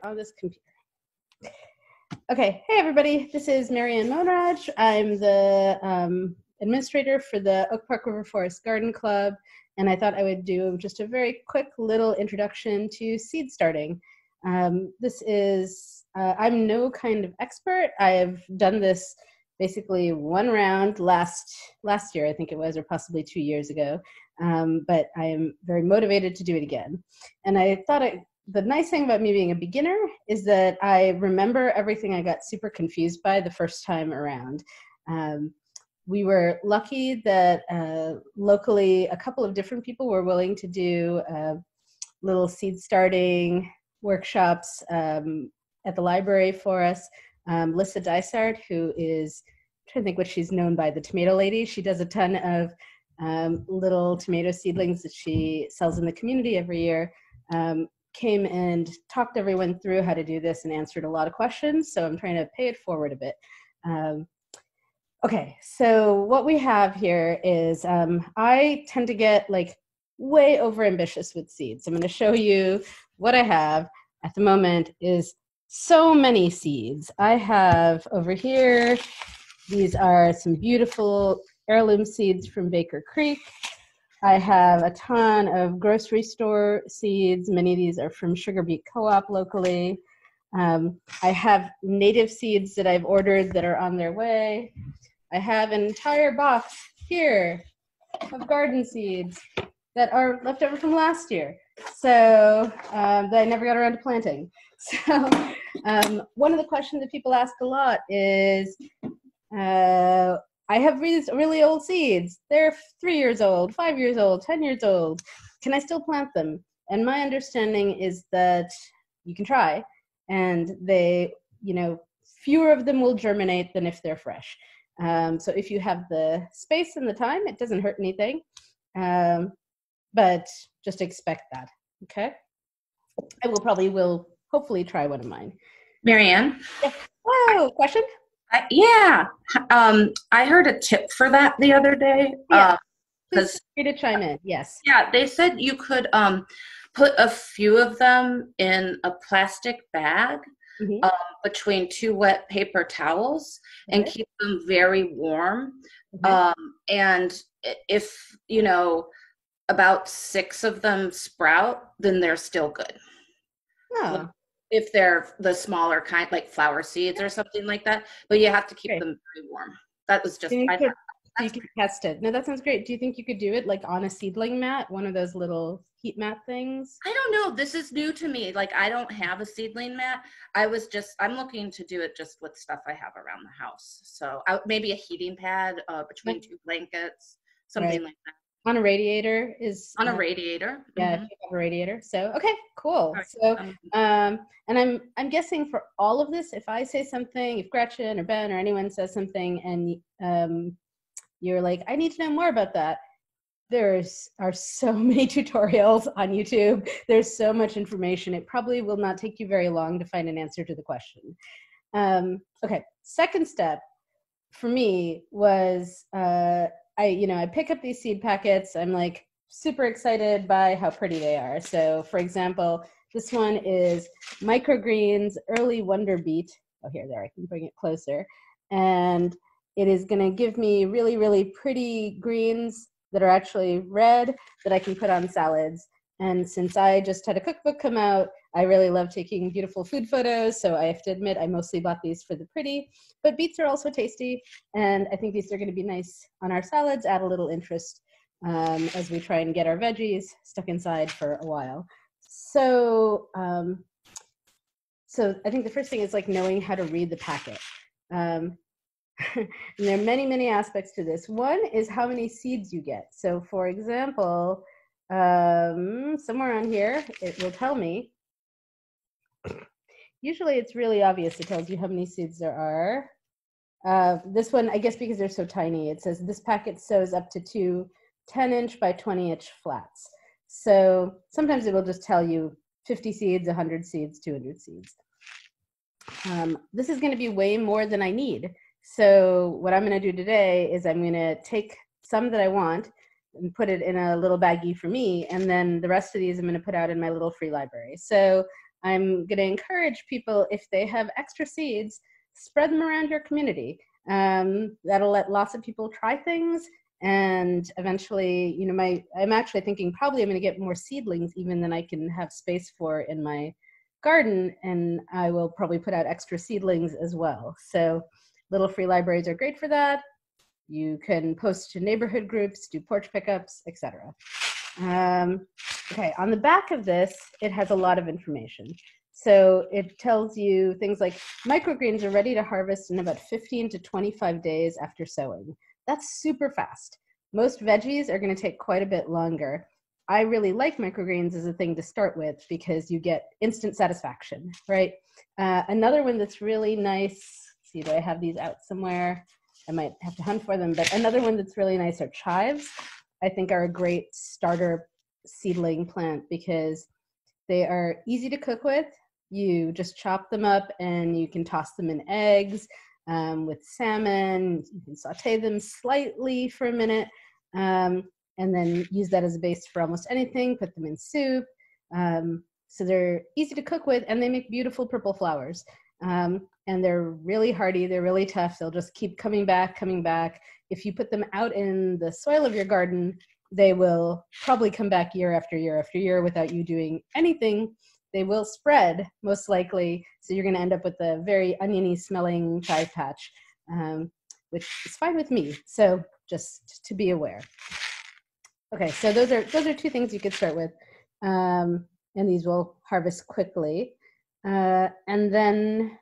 on this computer. Okay, hey everybody, this is Marianne Monraj. I'm the administrator for the Oak Park River Forest Garden Club, and I thought I would do just a very quick little introduction to seed starting. This is, I'm no kind of expert. I've done this basically one round last year, I think it was, or possibly 2 years ago, but I am very motivated to do it again. And I thought the nice thing about me being a beginner is that I remember everything I got super confused by the first time around. We were lucky that locally a couple of different people were willing to do little seed starting workshops at the library for us. Lissa Dysart, who is, I'm trying to think what she's known by, the tomato lady. She does a ton of little tomato seedlings that she sells in the community every year. Came and talked everyone through how to do this and answered a lot of questions. So I'm trying to pay it forward a bit. Okay, so what we have here is I tend to get like way over ambitious with seeds. I'm going to show you what I have at the moment is so many seeds. I have over here, these are some beautiful heirloom seeds from Baker Creek. I have a ton of grocery store seeds. Many of these are from Sugar Beet Co-op locally. I have native seeds that I've ordered that are on their way. I have an entire box here of garden seeds that are left over from last year, so that I never got around to planting. So one of the questions that people ask a lot is, I have these really old seeds. They're 3 years old, 5 years old, 10 years old. Can I still plant them? And my understanding is that you can try, and they, fewer of them will germinate than if they're fresh. So if you have the space and the time, it doesn't hurt anything, but just expect that, okay? I will hopefully try one of mine. Marianne? Yeah. Whoa, question? Yeah. I heard a tip for that the other day. Yeah. Please feel free to chime in. Yes. Yeah, they said you could put a few of them in a plastic bag between 2 wet paper towels and keep them very warm. And if, about 6 of them sprout, then they're still good. Oh. If they're the smaller kind, like flower seeds or something like that, but you have to keep them very warm. That was just, you could test it. No, that sounds great. Do you think you could do it like on a seedling mat, one of those little heat mat things? I don't know. This is new to me. Like, I don't have a seedling mat. I'm looking to do it just with stuff I have around the house. So maybe a heating pad between 2 blankets, something like that. On a radiator is on a radiator. Yeah, if you have a radiator. So okay, cool. So and I'm guessing for all of this, if I say something, if Gretchen or Ben or anyone says something, and you're like, I need to know more about that, are so many tutorials on YouTube. There's so much information. It probably will not take you very long to find an answer to the question. Okay, second step for me was I pick up these seed packets. I'm like super excited by how pretty they are. So for example, this one is Microgreens Early Wonder Beet. Oh, there, I can bring it closer. And it is gonna give me really, really pretty greens that are actually red that I can put on salads. And since I just had a cookbook come out, I really love taking beautiful food photos, so I have to admit I mostly bought these for the pretty, but beets are also tasty, and I think these are going to be nice on our salads, add a little interest as we try and get our veggies stuck inside for a while. So, so I think the first thing is like knowing how to read the packet. And there are many, many aspects to this. One is how many seeds you get. So for example, somewhere on here, it will tell me. Usually it's really obvious. It tells you how many seeds there are. This one, I guess because they're so tiny, it says this packet sows up to 2 10-inch by 20-inch flats. So sometimes it will just tell you 50 seeds, 100 seeds, 200 seeds. This is going to be way more than I need. So what I'm going to do today is I'm going to take some that I want and put it in a little baggie for me, and then the rest of these I'm going to put out in my little free library. So I'm going to encourage people, if they have extra seeds, spread them around your community. That'll let lots of people try things. And eventually, you know, I'm actually thinking probably I'm going to get more seedlings even than I can have space for in my garden. And I will probably put out extra seedlings as well. So little free libraries are great for that. You can post to neighborhood groups, do porch pickups, etc. Okay, on the back of this, it has a lot of information. So it tells you things like microgreens are ready to harvest in about 15 to 25 days after sowing. That's super fast. Most veggies are going to take quite a bit longer. I really like microgreens as a thing to start with because you get instant satisfaction, right? Another one that's really nice, see, do I have these out somewhere? I might have to hunt for them, but another one that's really nice are chives. I think are a great starter seedling plant because they are easy to cook with. You just chop them up and you can toss them in eggs with salmon. You can saute them slightly for a minute and then use that as a base for almost anything. Put them in soup. So they're easy to cook with and they make beautiful purple flowers. And they're really hardy. They're really tough. They'll just keep coming back, coming back. If you put them out in the soil of your garden, they will probably come back year after year after year without you doing anything. They will spread, most likely, so you're going to end up with a very oniony smelling chive patch, which is fine with me. So just to be aware. Okay, so those are two things you could start with, and these will harvest quickly. And then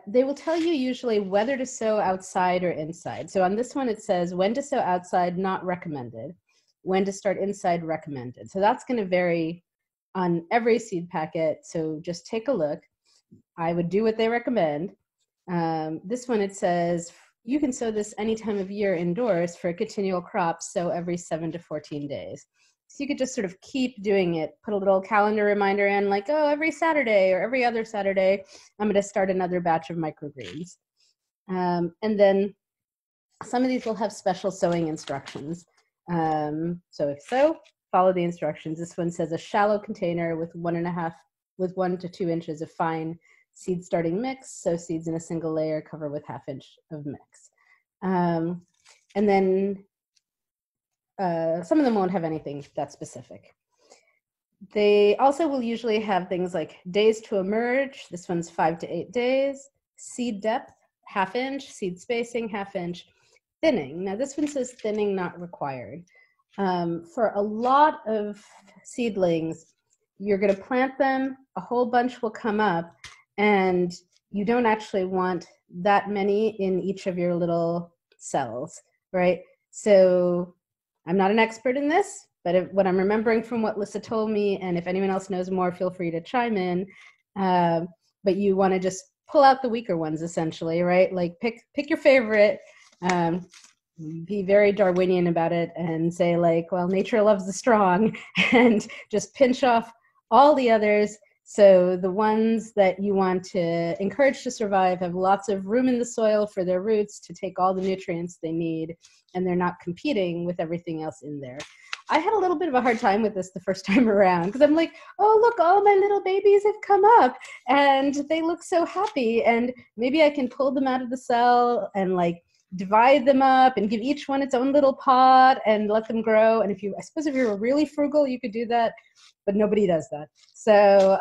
they will tell you usually whether to sow outside or inside. So on this one, it says when to sow outside, not recommended. When to start inside, recommended. So that's going to vary on every seed packet. So just take a look. I would do what they recommend. This one, it says you can sow this any time of year indoors for a continual crop, so every 7 to 14 days. So you could just sort of keep doing it, put a little calendar reminder in like, oh, every Saturday or every other Saturday, I'm going to start another batch of microgreens. And then some of these will have special sowing instructions. So if so, follow the instructions. This one says a shallow container with 1 to 2 inches of fine seed starting mix. Sow seeds in a single layer, cover with 1/2 inch of mix. And then some of them won't have anything that specific. They also will usually have things like days to emerge. This one's 5 to 8 days. Seed depth, 1/2 inch. Seed spacing, 1/2 inch. Thinning. Now this one says thinning not required. For a lot of seedlings, you're going to plant them, a whole bunch will come up, and you don't actually want that many in each of your little cells, right? So I'm not an expert in this, but what I'm remembering from what Lissa told me, and if anyone else knows more, feel free to chime in. But you want to just pull out the weaker ones, essentially, right? Like pick your favorite, be very Darwinian about it, and say like, well, nature loves the strong, and just pinch off all the others. So the ones that you want to encourage to survive have lots of room in the soil for their roots to take all the nutrients they need, and they're not competing with everything else in there. I had a little bit of a hard time with this the first time around because I'm like, oh, look, all my little babies have come up and they look so happy, and maybe I can pull them out of the cell and like divide them up and give each one its own little pot and let them grow. And I suppose if you were really frugal, you could do that, but nobody does that. So,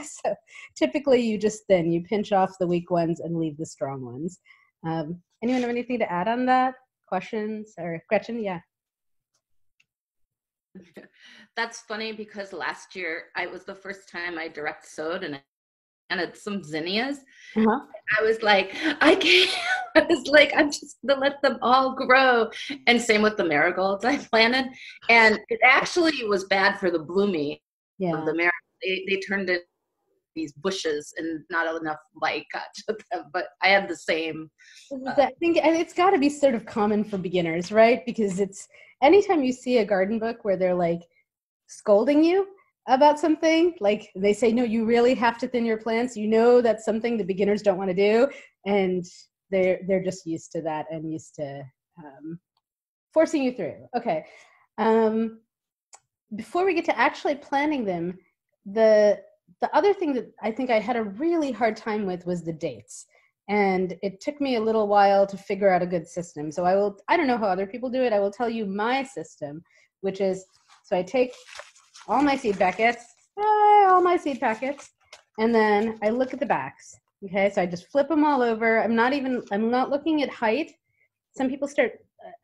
so typically you just you pinch off the weak ones and leave the strong ones. Anyone have anything to add on that? Questions or Gretchen? Yeah. That's funny because last year I was the first time I direct sowed and planted some zinnias. Uh-huh. I was like, I can't. I was like, I'm just gonna let them all grow. And same with the marigolds I planted. And it actually was bad for the blooming of the marigolds. They turned into these bushes and not enough light got to them. But I had the same. I think it's got to be sort of common for beginners, right? Because it's anytime you see a garden book where they're like scolding you about something, like they say, no, you really have to thin your plants. You know that's something the beginners don't want to do, and they're just used to that and used to forcing you through. Okay. Before we get to actually planting them, the other thing that I think I had a really hard time with was the dates. And it took me a little while to figure out a good system. So I don't know how other people do it. I will tell you my system, which is, so I take all my seed packets, and then I look at the backs. Okay, so I just flip them all over. I'm not looking at height. Some people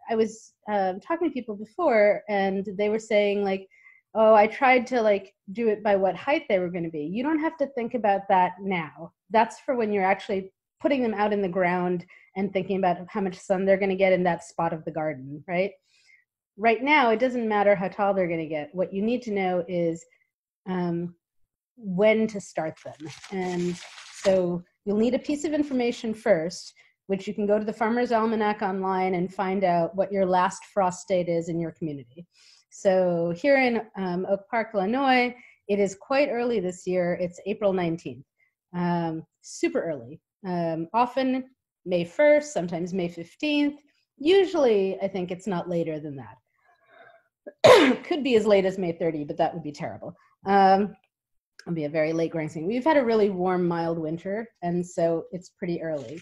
I was talking to people before, and they were saying like, oh, I tried to like do it by what height they were going to be. You don't have to think about that now. That's for when you're actually putting them out in the ground and thinking about how much sun they're going to get in that spot of the garden, right? Right now, it doesn't matter how tall they're going to get. What you need to know is when to start them. And so you'll need a piece of information first, which you can go to the Farmer's Almanac online and find out what your last frost date is in your community. So here in Oak Park, Illinois, it is quite early this year. It's April 19th, super early. Often May 1st, sometimes May 15th. Usually, I think it's not later than that. Could be as late as May 30, but that would be terrible. It'll be a very late growing season. We've had a really warm, mild winter, and so it's pretty early.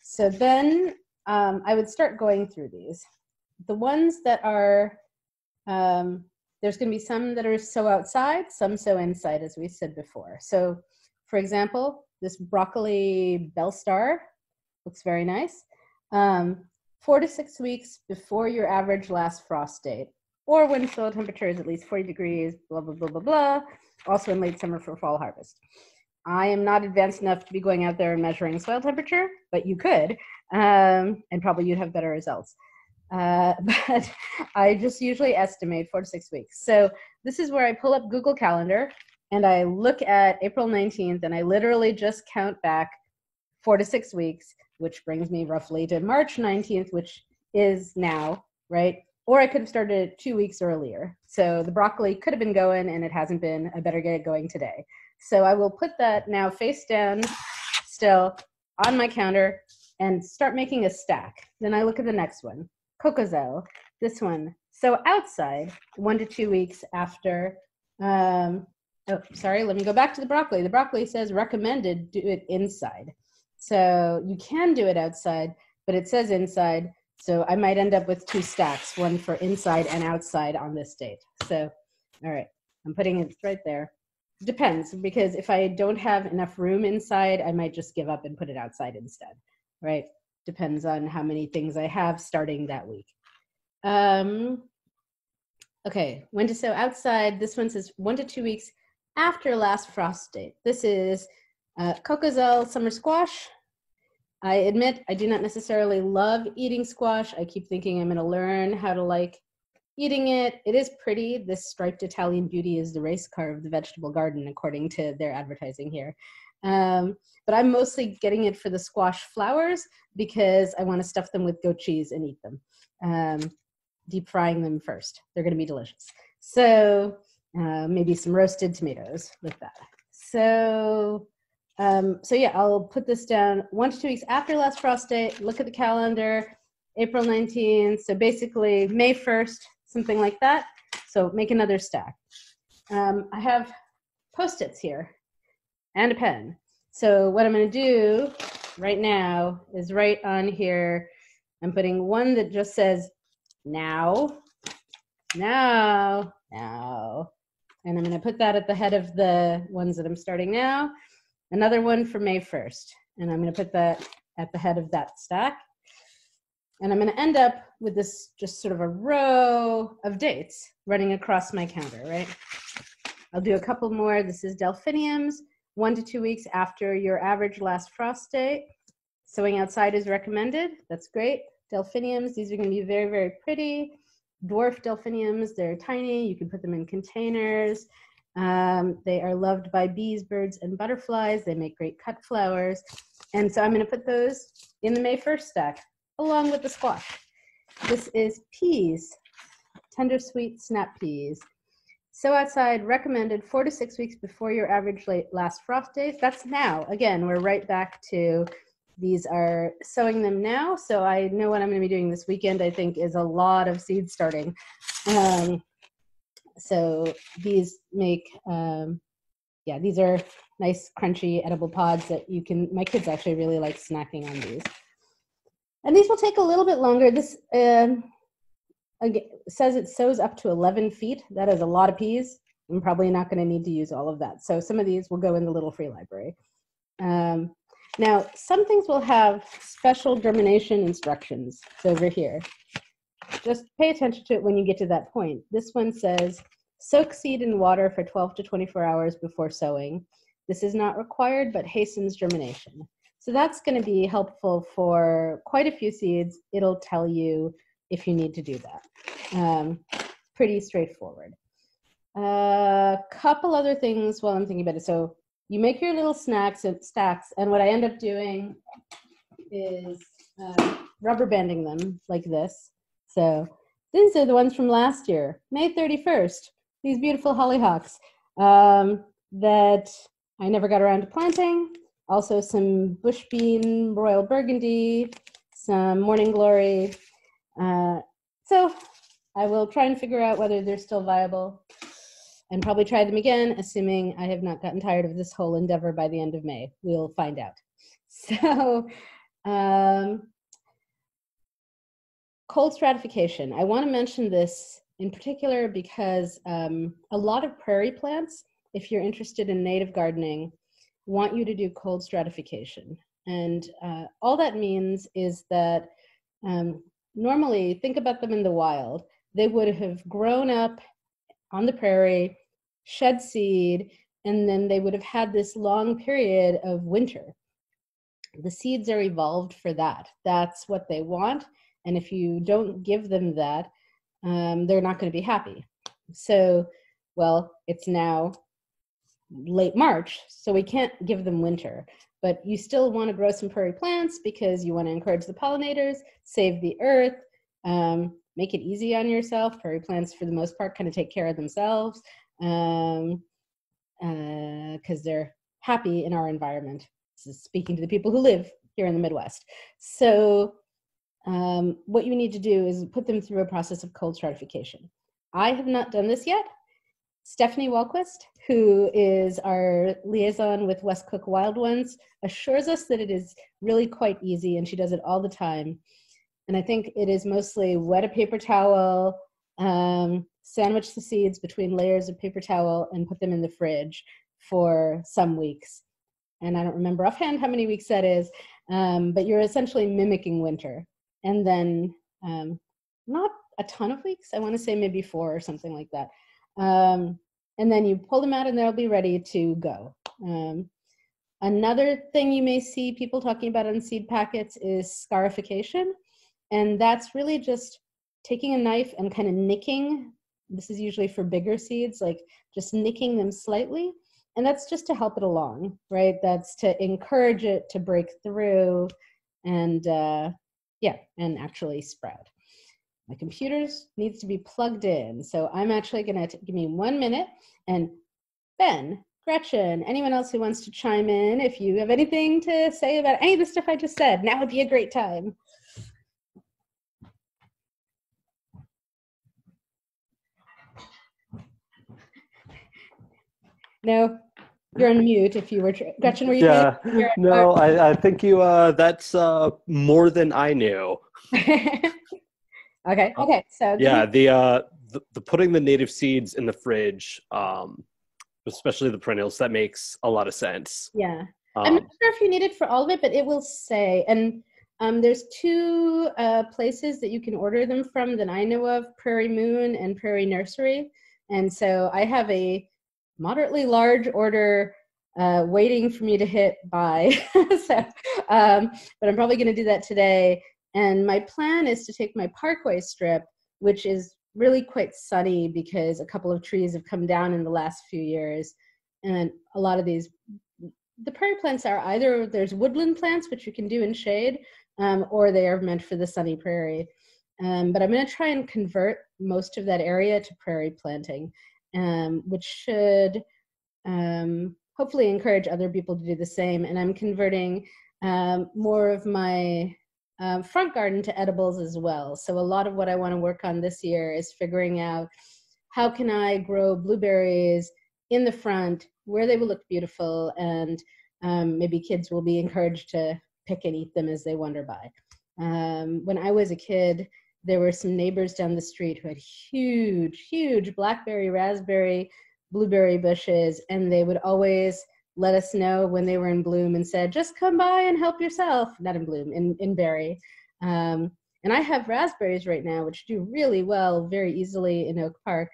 So then I would start going through these. The ones that are, there's going to be some that are sow outside, some sow inside, as we said before. So, for example, this broccoli bell star looks very nice. 4 to 6 weeks before your average last frost date, or when soil temperature is at least 40 degrees, blah, blah, blah, blah, blah. Also in late summer for fall harvest. I am not advanced enough to be going out there and measuring soil temperature, but you could, and probably you'd have better results. But I just usually estimate 4 to 6 weeks. So this is where I pull up Google Calendar and I look at April 19th and I literally just count back 4 to 6 weeks, which brings me roughly to March 19th, which is now, right? Or I could have started it 2 weeks earlier. So the broccoli could have been going and it hasn't been. I better get it going today. So I will put that now face down still on my counter and start making a stack. Then I look at the next one, Cocozelle, this one. So outside, 1 to 2 weeks after, let me go back to the broccoli. The broccoli says recommended do it inside. So you can do it outside, but it says inside. So I might end up with 2 stacks, one for inside and outside on this date. So, all right, I'm putting it right there. Depends, because if I don't have enough room inside, I might just give up and put it outside instead, right? Depends on how many things I have starting that week. Okay, when to sow outside. This one says 1 to 2 weeks after last frost date. This is Cocozelle summer squash. I admit I do not necessarily love eating squash. I keep thinking I'm going to learn how to like eating it. It is pretty. This striped Italian beauty is the race car of the vegetable garden, according to their advertising here. But I'm mostly getting it for the squash flowers because I want to stuff them with goat cheese and eat them. Deep frying them first. They're going to be delicious. So maybe some roasted tomatoes with that. So yeah, I'll put this down 1 to 2 weeks after last frost date. Look at the calendar, April 19th. So basically May 1st, something like that. So make another stack. I have Post-its here and a pen. So what I'm going to do right now is write on here, I'm putting one that just says now. And I'm going to put that at the head of the ones that I'm starting now. Another one for May 1st. And I'm going to put that at the head of that stack. And I'm going to end up with this just sort of a row of dates running across my counter, right? I'll do a couple more. This is delphiniums, 1 to 2 weeks after your average last frost date. Sowing outside is recommended. That's great. Delphiniums, these are going to be very, very pretty. Dwarf delphiniums, they're tiny. You can put them in containers. They are loved by bees, birds, and butterflies. They make great cut flowers. And so I'm going to put those in the May 1st stack, along with the squash. This is peas, tender sweet snap peas. Sow outside, recommended 4 to 6 weeks before your average last frost days. That's now. Again, we're right back to these are sowing them now. So I know what I'm going to be doing this weekend, I think, is a lot of seed starting. So these make yeah, these are nice, crunchy, edible pods that you can, my kids actually really like snacking on these. And these will take a little bit longer. This again, says it sows up to 11 feet. That is a lot of peas. I'm probably not going to need to use all of that. So some of these will go in the little free library. Now, some things will have special germination instructions. It's over here. Just pay attention to it when you get to that point. This one says, soak seed in water for 12 to 24 hours before sowing. This is not required, but hastens germination. So that's going to be helpful for quite a few seeds. It'll tell you if you need to do that. Pretty straightforward. A couple other things while I'm thinking about it. So you make your little stacks, and what I end up doing is rubber banding them like this. So these are the ones from last year, May 31st. These beautiful hollyhocks that I never got around to planting. Also some bush bean, royal burgundy, some morning glory. So I will try and figure out whether they're still viable and probably try them again, assuming I have not gotten tired of this whole endeavor by the end of May. We'll find out. So cold stratification. I want to mention this in particular because a lot of prairie plants, if you're interested in native gardening, want you to do cold stratification. And all that means is that normally, think about them in the wild, they would have grown up on the prairie, shed seed, and then they would have had this long period of winter. The seeds are evolved for that. That's what they want. And if you don't give them that, they're not going to be happy. So, well, it's now late March, so we can't give them winter. But you still want to grow some prairie plants because you want to encourage the pollinators, save the earth, make it easy on yourself. Prairie plants, for the most part, kind of take care of themselves because they're happy in our environment. This is speaking to the people who live here in the Midwest. So what you need to do is put them through a process of cold stratification. I have not done this yet. Stephanie Walquist, who is our liaison with West Cook Wild Ones, assures us that it is really quite easy, and she does it all the time. And I think it is mostly wet a paper towel, sandwich the seeds between layers of paper towel, and put them in the fridge for some weeks. And I don't remember offhand how many weeks that is, but you're essentially mimicking winter. And then not a ton of weeks, I want to say maybe 4 or something like that. And then you pull them out and they'll be ready to go. Another thing you may see people talking about on seed packets is scarification. And that's really just taking a knife and kind of nicking. This is usually for bigger seeds, like just nicking them slightly. And that's just to help it along, right? That's to encourage it to break through and and actually sprout. My computer needs to be plugged in. So I'm actually going to give me 1 minute. And Ben, Gretchen, anyone else who wants to chime in, if you have anything to say about any of the stuff I just said, now would be a great time. No, you're on mute if you were, Gretchen, were you? Yeah, no, I think you, that's more than I knew. Okay, so. Yeah, the putting the native seeds in the fridge, especially the perennials, that makes a lot of sense. Yeah, I'm not sure if you need it for all of it, but it will say, and there's 2 places that you can order them from that I know of, Prairie Moon and Prairie Nursery. And so I have a moderately large order waiting for me to hit buy. So, but I'm probably going to do that today. And my plan is to take my Parkway strip, which is really quite sunny because a couple of trees have come down in the last few years. And a lot of these, the prairie plants are either, there's woodland plants, which you can do in shade, or they are meant for the sunny prairie. But I'm going to try and convert most of that area to prairie planting, which should hopefully encourage other people to do the same. And I'm converting more of my front garden to edibles as well. So a lot of what I want to work on this year is figuring out how can I grow blueberries in the front where they will look beautiful, and maybe kids will be encouraged to pick and eat them as they wander by. When I was a kid, there were some neighbors down the street who had huge blackberry, raspberry, blueberry bushes, and they would always let us know when they were in bloom and said, just come by and help yourself. Not in bloom, in berry. And I have raspberries right now, which do really well very easily in Oak Park.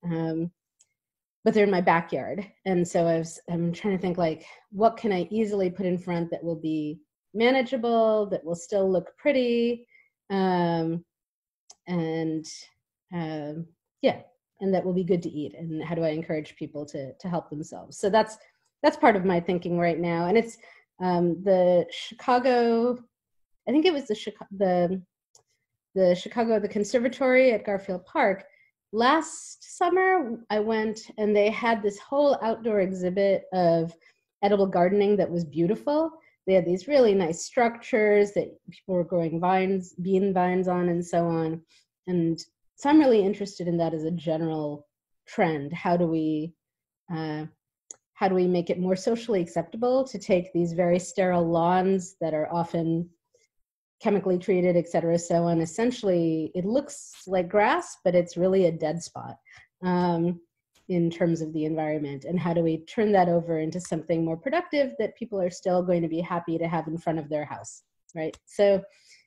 But they're in my backyard. And so I'm trying to think, like, what can I easily put in front that will be manageable, that will still look pretty, and that will be good to eat. And how do I encourage people to help themselves? So that's part of my thinking right now. And it's the Chicago, I think it was the Conservatory at Garfield Park. Last summer, I went and they had this whole outdoor exhibit of edible gardening that was beautiful. They had these really nice structures that people were growing bean vines on and so on. And so I'm really interested in that as a general trend. How do we make it more socially acceptable to take these very sterile lawns that are often chemically treated, et cetera, so on? Essentially, it looks like grass, but it's really a dead spot in terms of the environment. And how do we turn that over into something more productive that people are still going to be happy to have in front of their house, right? So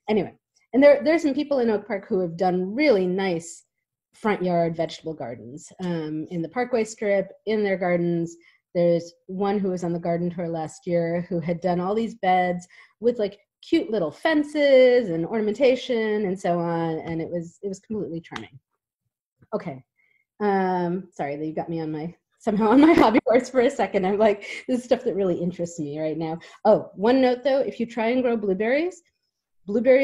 anyway, and there's some people in Oak Park who have done really nice front yard vegetable gardens in the Parkway Strip, in their gardens. There's one who was on the garden tour last year who had done all these beds with like cute little fences and ornamentation and so on, and it was completely charming. Okay, sorry that you got me somehow on my hobby horse for a second. I'm like, this is stuff that really interests me right now. Oh, one note though, if you try and grow blueberries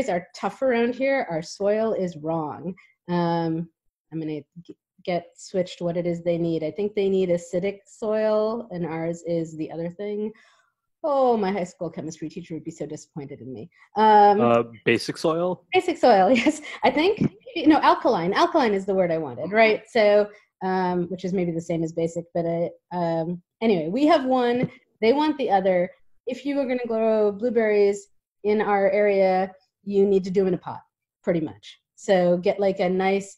are tough around here. Our soil is wrong. I'm gonna get switched what it is they need. I think they need acidic soil, and ours is the other thing. Oh, my high school chemistry teacher would be so disappointed in me. Basic soil? Basic soil, yes. I think, alkaline. Alkaline is the word I wanted, right? So, which is maybe the same as basic, but anyway, we have one, they want the other. If you are going to grow blueberries in our area, you need to do them in a pot, pretty much. So get like a nice,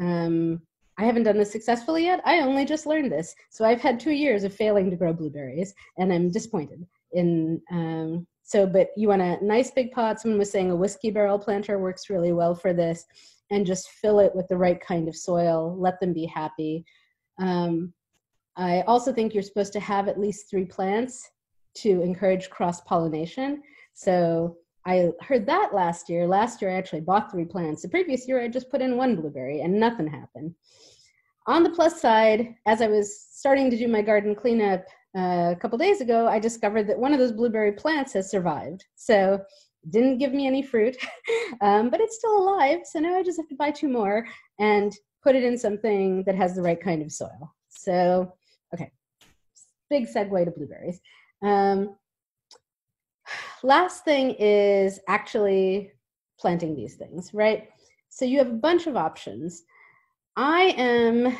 I haven't done this successfully yet. I only just learned this. So I've had 2 years of failing to grow blueberries, and I'm disappointed. But you want a nice big pot. Someone was saying a whiskey barrel planter works really well for this, and just fill it with the right kind of soil. Let them be happy. I also think you're supposed to have at least 3 plants to encourage cross-pollination. So I heard that last year. Last year I actually bought 3 plants. The previous year I just put in 1 blueberry and nothing happened. On the plus side, as I was starting to do my garden cleanup a couple days ago, I discovered that one of those blueberry plants has survived. So it didn't give me any fruit, but it's still alive. So now I just have to buy 2 more and put it in something that has the right kind of soil. So, okay, big segue to blueberries. Last thing is actually planting these things, right? So you have a bunch of options. I am,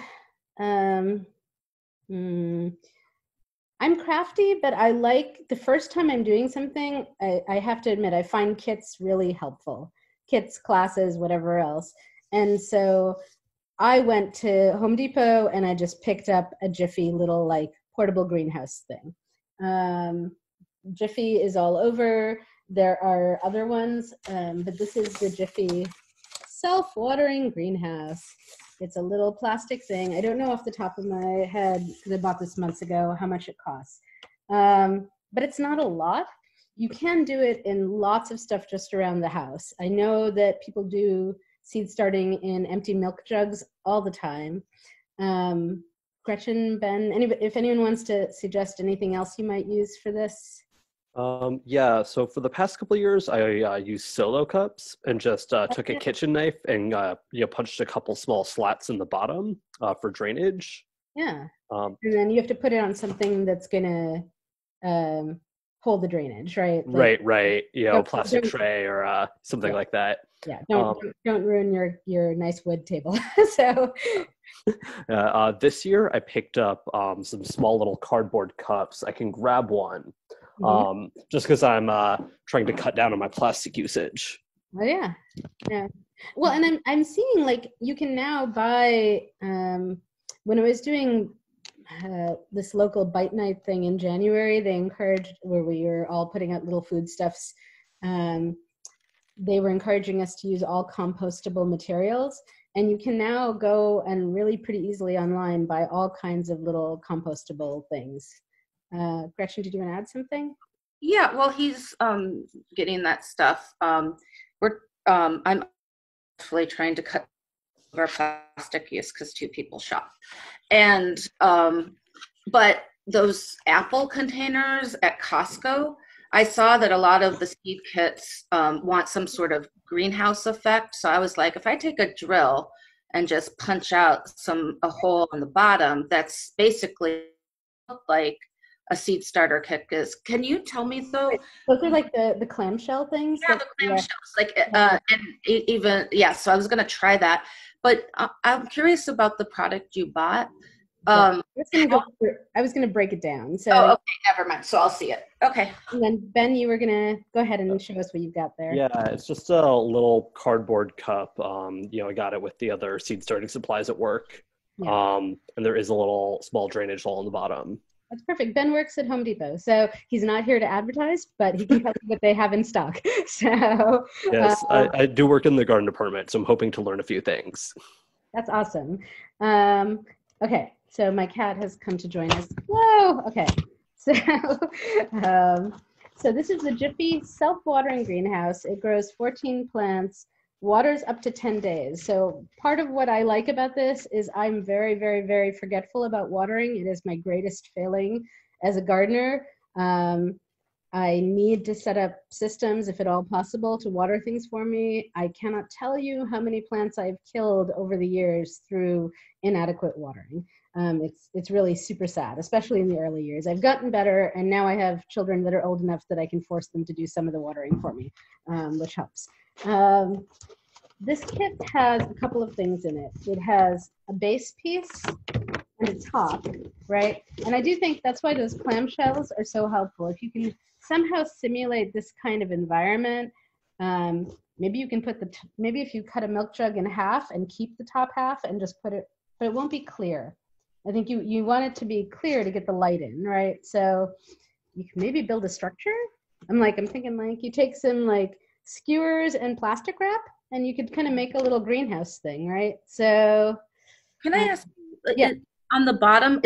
I'm crafty, but I like the first time I'm doing something, I have to admit, I find kits really helpful. Kits, classes, whatever else. And so I went to Home Depot and I just picked up a Jiffy little like portable greenhouse thing. Jiffy is all over. There are other ones, but this is the Jiffy self-watering greenhouse. It's a little plastic thing. I don't know off the top of my head, because I bought this months ago, how much it costs. But it's not a lot. You can do it in lots of stuff just around the house. I know that people do seed starting in empty milk jugs all the time. Gretchen, Ben, if anyone wants to suggest anything else you might use for this. Yeah, so for the past couple of years, I used solo cups and just took a kitchen knife and punched a couple small slats in the bottom for drainage. Yeah, and then you have to put it on something that's gonna hold the drainage, right? Like, right. Plastic tray or something like that. Yeah, don't ruin your nice wood table. So, This year, I picked up some small little cardboard cups. I can grab one, just because I'm trying to cut down on my plastic usage. Oh yeah, yeah. Well, and I'm seeing like you can now buy. When I was doing this local bite night thing in January, they encouraged where we were all putting out little foodstuffs. They were encouraging us to use all compostable materials. And you can now go and really pretty easily online buy all kinds of little compostable things. Gretchen, did you want to add something? Yeah, well, he's getting that stuff. I'm actually trying to cut our plastic use because 2 people shop. And but those apple containers at Costco, I saw that a lot of the seed kits want some sort of greenhouse effect. So I was like, if I take a drill and just punch out a hole on the bottom, that's basically like a seed starter kit is. Can you tell me though? Those are like the clamshell things. Yeah, the clamshells. Like, and even, yeah, so I was going to try that. But I'm curious about the product you bought. I was going to break it down. So, okay, never mind. So I'll see it. Okay. And then Ben, you were going to go ahead and show us what you've got there. Yeah, it's just a little cardboard cup. I got it with the other seed starting supplies at work. Yeah. And there is a little small drainage hole on the bottom. That's perfect. Ben works at Home Depot, so he's not here to advertise, but he can tell you what they have in stock. So yes, I do work in the garden department, so I'm hoping to learn a few things. That's awesome. Okay, so my cat has come to join us. Whoa! Okay, so so this is the Jiffy self-watering greenhouse. It grows 14 plants. Waters up to 10 days. So part of what I like about this is I'm very, very, very forgetful about watering. It is my greatest failing as a gardener. I need to set up systems, if at all possible, to water things for me. I cannot tell you how many plants I've killed over the years through inadequate watering. It's really super sad, especially in the early years. I've gotten better, and now I have children that are old enough that I can force them to do some of the watering for me, which helps. This kit has a couple of things in it. It has a base piece and a top, right? And I do think that's why those clamshells are so helpful. If you can somehow simulate this kind of environment, maybe you can put maybe if you cut a milk jug in half and keep the top half and just put it, but it won't be clear. I think you want it to be clear to get the light in, right? So you can maybe build a structure. I'm thinking like you take some like skewers and plastic wrap, and you could kind of make a little greenhouse thing, right? So can I ask, yeah, on the bottom,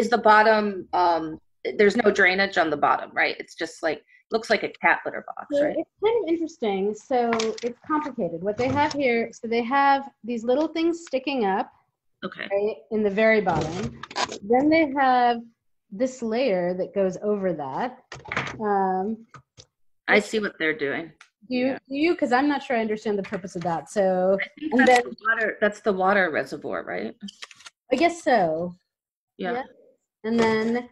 there's no drainage on the bottom, right? It's just like, looks like a cat litter box, so right? it's kind of interesting. So it's complicated. What they have here, so they have these little things sticking up, okay, right, in the very bottom. Then they have this layer that goes over that. I see what they're doing. Do you? Because I'm not sure I understand the purpose of that. So I think that's the water reservoir, right? I guess so. Yeah. And then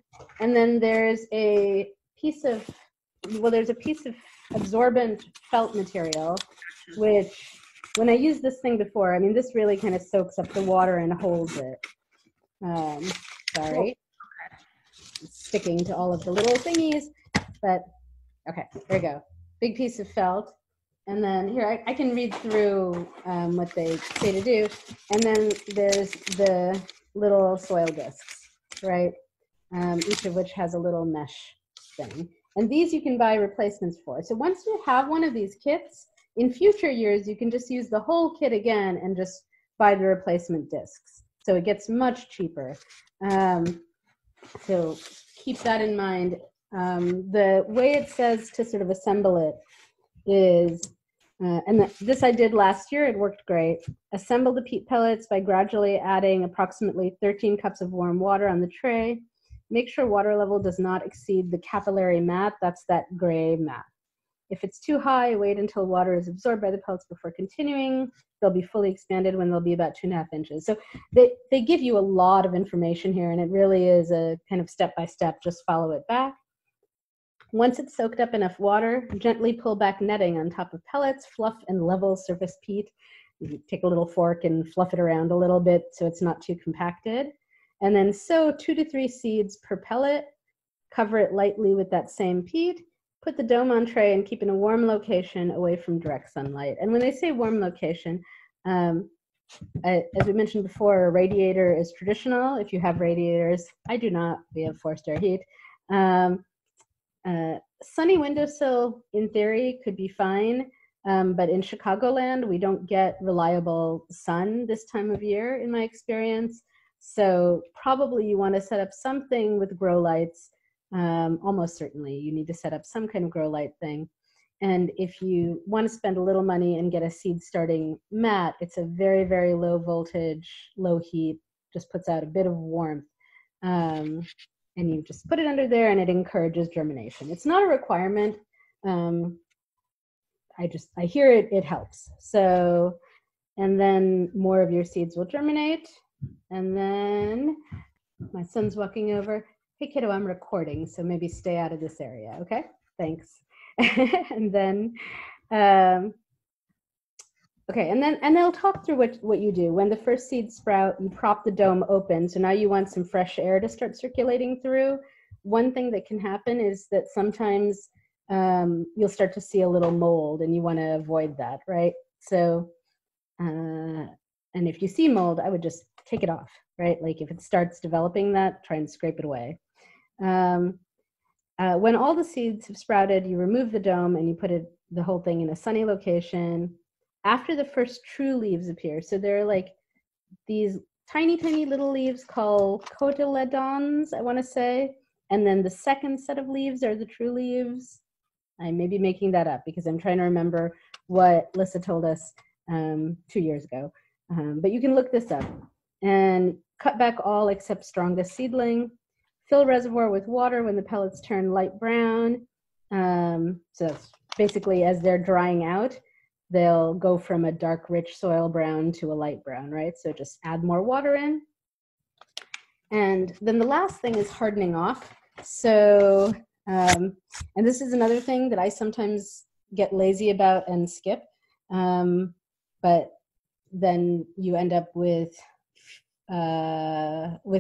there's a piece of absorbent felt material, which when I used this thing before, I mean, this really kind of soaks up the water and holds it. Sorry. It's sticking to all of the little thingies, but okay, there we go. Big piece of felt. And then here, I can read through what they say to do. And then there's the little soil discs, right? Each of which has a little mesh thing. And these you can buy replacements for. So once you have one of these kits, in future years, you can just use the whole kit again and just buy the replacement discs. So it gets much cheaper. So keep that in mind. The way it says to sort of assemble it is, this I did last year, it worked great. Assemble the peat pellets by gradually adding approximately 13 cups of warm water on the tray. Make sure water level does not exceed the capillary mat, that's that gray mat. If it's too high, wait until water is absorbed by the pellets before continuing. They'll be fully expanded when they'll be about 2.5 inches. So they give you a lot of information here, and it really is a kind of step-by-step, just follow it back. Once it's soaked up enough water, gently pull back netting on top of pellets, fluff and level surface peat. You take a little fork and fluff it around a little bit so it's not too compacted. And then sow 2 to 3 seeds per pellet, cover it lightly with that same peat, put the dome on tray and keep in a warm location away from direct sunlight. And when they say warm location, as we mentioned before, a radiator is traditional. If you have radiators, I do not, we have forced air heat. Sunny windowsill, in theory, could be fine, but in Chicagoland, we don't get reliable sun this time of year, in my experience. So probably you want to set up something with grow lights. Almost certainly, you need to set up some kind of grow light thing. And if you want to spend a little money and get a seed starting mat, it's a very, very low voltage, low heat, just puts out a bit of warmth. And you just put it under there and it encourages germination. It's not a requirement. I hear it helps. So, and then more of your seeds will germinate. And then my son's walking over. Hey kiddo, I'm recording, so maybe stay out of this area, okay? Thanks. And then, okay, and they'll talk through what you do. When the first seeds sprout, you prop the dome open. So now you want some fresh air to start circulating through. One thing that can happen is that sometimes you'll start to see a little mold, and you want to avoid that, right? So, and if you see mold, I would just take it off, right? Like if it starts developing that, try and scrape it away. When all the seeds have sprouted, you remove the dome and you put the whole thing in a sunny location. After the first true leaves appear, so they're like these tiny, tiny little leaves called cotyledons, I want to say. And then the second set of leaves are the true leaves. I may be making that up because I'm trying to remember what Lissa told us 2 years ago. But you can look this up. And cut back all except strongest seedling. Fill reservoir with water when the pellets turn light brown. So that's basically as they're drying out, they'll go from a dark, rich soil brown to a light brown, right? So just add more water in. And then the last thing is hardening off. So, and this is another thing that I sometimes get lazy about and skip. But then you end up with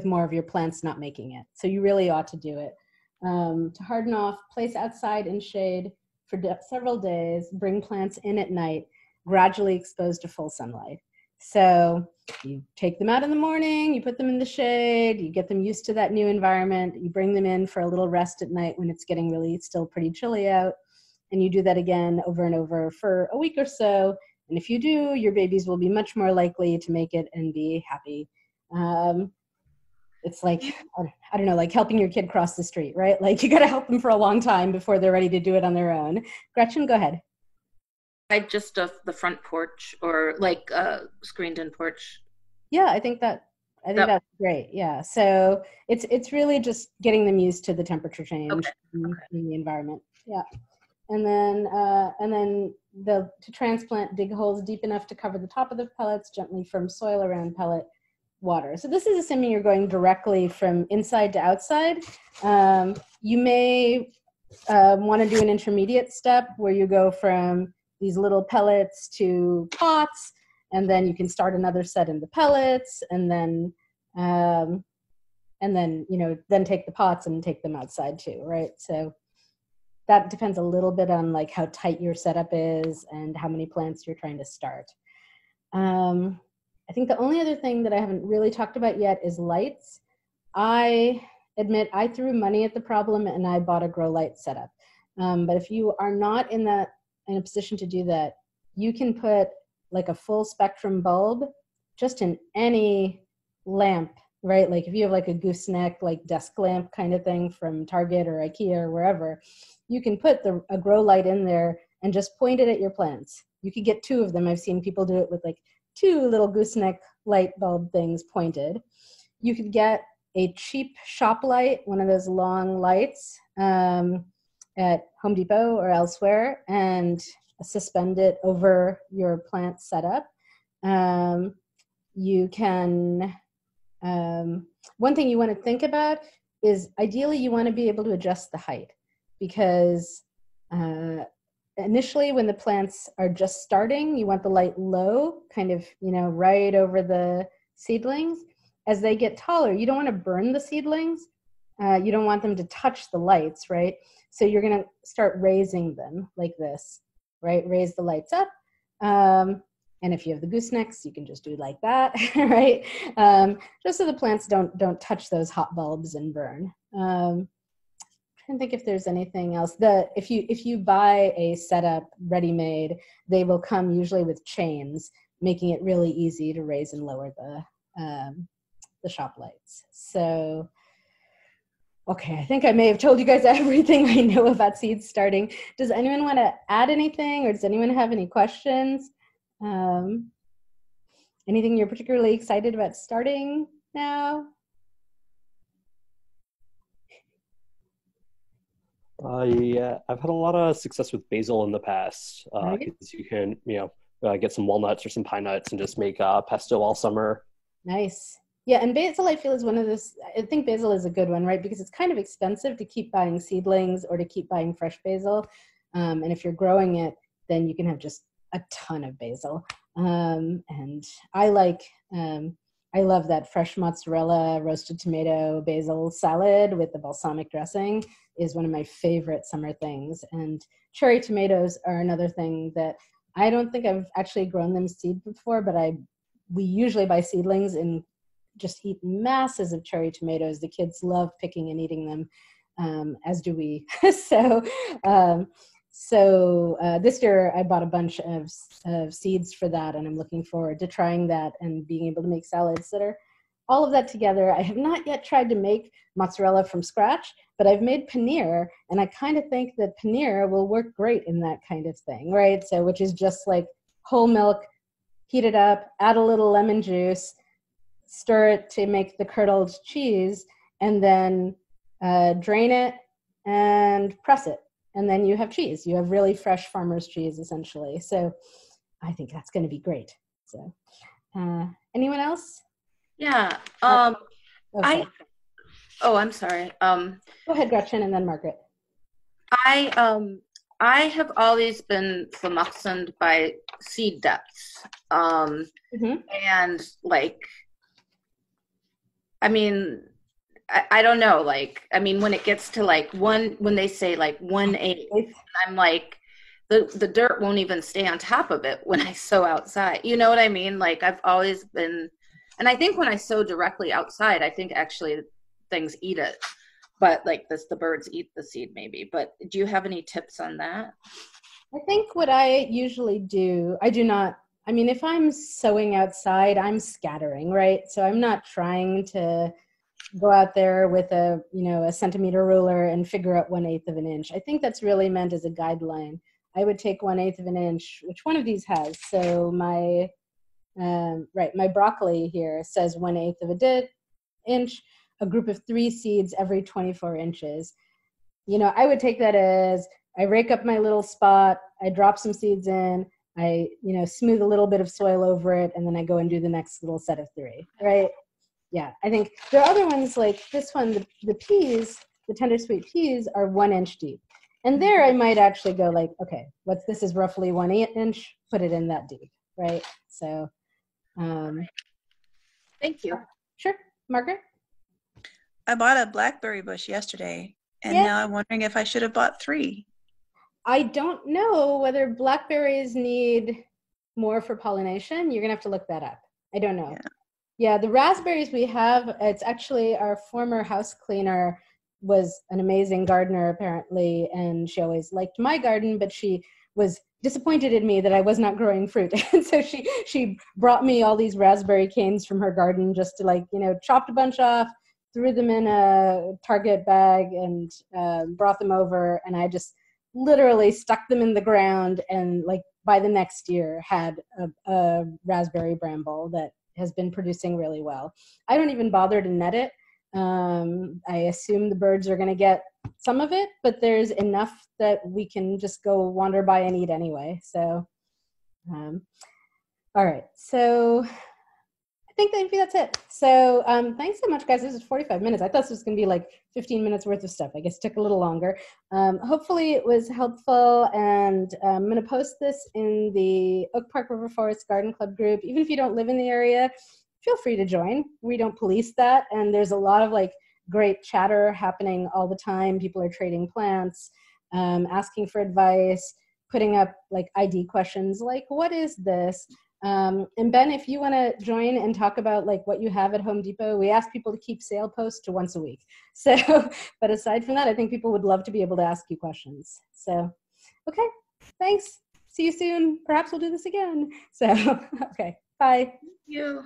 more of your plants not making it. So you really ought to do it. To harden off, place outside in shade for several days, bring plants in at night, gradually exposed to full sunlight. So you take them out in the morning, you put them in the shade, you get them used to that new environment, you bring them in for a little rest at night when it's getting really still pretty chilly out, and you do that again over and over for a week or so. And if you do, your babies will be much more likely to make it and be happy. It's like, I don't know, like helping your kid cross the street, right? Like you got to help them for a long time before they're ready to do it on their own. Gretchen, go ahead. I just the front porch or like a screened-in porch. Yeah, I think that's great. Yeah, so it's really just getting them used to the temperature change in the environment. Yeah, and then to transplant, dig holes deep enough to cover the top of the pellets, gently firm soil around pellet, water. So this is assuming you're going directly from inside to outside. You may want to do an intermediate step where you go from these little pellets to pots, and then you can start another set in the pellets, and then then take the pots and take them outside too, right? So that depends a little bit on like how tight your setup is and how many plants you're trying to start. I think the only other thing that I haven't really talked about yet is lights. I admit I threw money at the problem and I bought a grow light setup. But if you are not in a position to do that, you can put like a full spectrum bulb just in any lamp, right? Like if you have like a gooseneck, like desk lamp kind of thing from Target or IKEA or wherever, you can put a grow light in there and just point it at your plants. You could get 2 of them. I've seen people do it with like 2 little gooseneck light bulb things pointed. You could get a cheap shop light, one of those long lights at Home Depot or elsewhere, and suspend it over your plant setup. You can, one thing you want to think about is ideally you want to be able to adjust the height, because initially when the plants are just starting, you want the light low, kind of, right over the seedlings. As they get taller, you don't want to burn the seedlings. You don't want them to touch the lights, right? So you're going to start raising them like this, right? Raise the lights up. And if you have the goosenecks, you can just do like that, right? Just so the plants don't touch those hot bulbs and burn. I think if there's anything else. If you buy a setup ready-made, they will come usually with chains, making it really easy to raise and lower the shop lights. So, okay, I think I may have told you guys everything I know about seed starting. Does anyone want to add anything, or does anyone have any questions? Anything you're particularly excited about starting now? Yeah, I've had a lot of success with basil in the past because you can, get some walnuts or some pine nuts and just make pesto all summer. Nice. Yeah, and basil I feel is one of those, I think basil is a good one, right? Because it's kind of expensive to keep buying seedlings or to keep buying fresh basil. And if you're growing it, then you can have just a ton of basil. And I love that fresh mozzarella, roasted tomato, basil salad with the balsamic dressing is one of my favorite summer things. And cherry tomatoes are another thing that I don't think I've actually grown them seed before, but we usually buy seedlings and just eat masses of cherry tomatoes. The kids love picking and eating them, as do we. So this year I bought a bunch of seeds for that, and I'm looking forward to trying that and being able to make salads that are all of that together. I have not yet tried to make mozzarella from scratch, but I've made paneer, and I kind of think that paneer will work great in that kind of thing, right? So which is just like whole milk, heat it up, add a little lemon juice, stir it to make the curdled cheese, and then drain it and press it. And then you have cheese. You have really fresh farmer's cheese, essentially. So I think that's going to be great. So anyone else? Yeah. I'm sorry. Go ahead, Gretchen, and then Margaret. I have always been flummoxed by seed depths. And I don't know, when it gets to when they say 1/8, I'm like, the dirt won't even stay on top of it when I sow outside. You know what I mean? I've always been, and I think when I sow directly outside, I think actually things eat it. But the birds eat the seed maybe. But do you have any tips on that? I think what I usually do, if I'm sowing outside, I'm scattering, right? So I'm not trying to go out there with a centimeter ruler and figure out 1/8 of an inch. I think that's really meant as a guideline. I would take 1/8 of an inch, which one of these has? So my broccoli here says 1/8 of an inch, a group of 3 seeds every 24 inches. I would take that as I rake up my little spot, I drop some seeds in, I smooth a little bit of soil over it, and then I go and do the next little set of 3, right? Yeah, I think there are other ones like this one, the peas, the tender sweet peas are 1 inch deep. And there I might actually go okay, this is roughly 1 inch, put it in that deep, right? So, thank you. Sure, Margaret? I bought a blackberry bush yesterday, and now I'm wondering if I should have bought 3. I don't know whether blackberries need more for pollination. You're going to have to look that up. I don't know. Yeah, the raspberries we have, it's actually our former house cleaner was an amazing gardener, apparently, and she always liked my garden, but she was disappointed in me that I was not growing fruit. And so she brought me all these raspberry canes from her garden just to chopped a bunch off, threw them in a Target bag, and brought them over, and I just literally stuck them in the ground, and by the next year had a raspberry bramble that has been producing really well. I don't even bother to net it. I assume the birds are going to get some of it, but there's enough that we can just go wander by and eat anyway. So, all right. So I think maybe that's it. So thanks so much, guys. This is 45 minutes. I thought this was going to be like 15 minutes worth of stuff. I guess it took a little longer. Hopefully it was helpful, and I'm going to post this in the Oak Park River Forest Garden Club group. Even if you don't live in the area, feel free to join. We don't police that, and there's a lot of like great chatter happening all the time. People are trading plants, asking for advice, putting up like ID questions like, what is this? And Ben, if you want to join and talk about like what you have at Home Depot, we ask people to keep sale posts to once a week. So, but aside from that, I think people would love to be able to ask you questions. So, okay, thanks. See you soon. Perhaps we'll do this again. So, okay, bye. Thank you.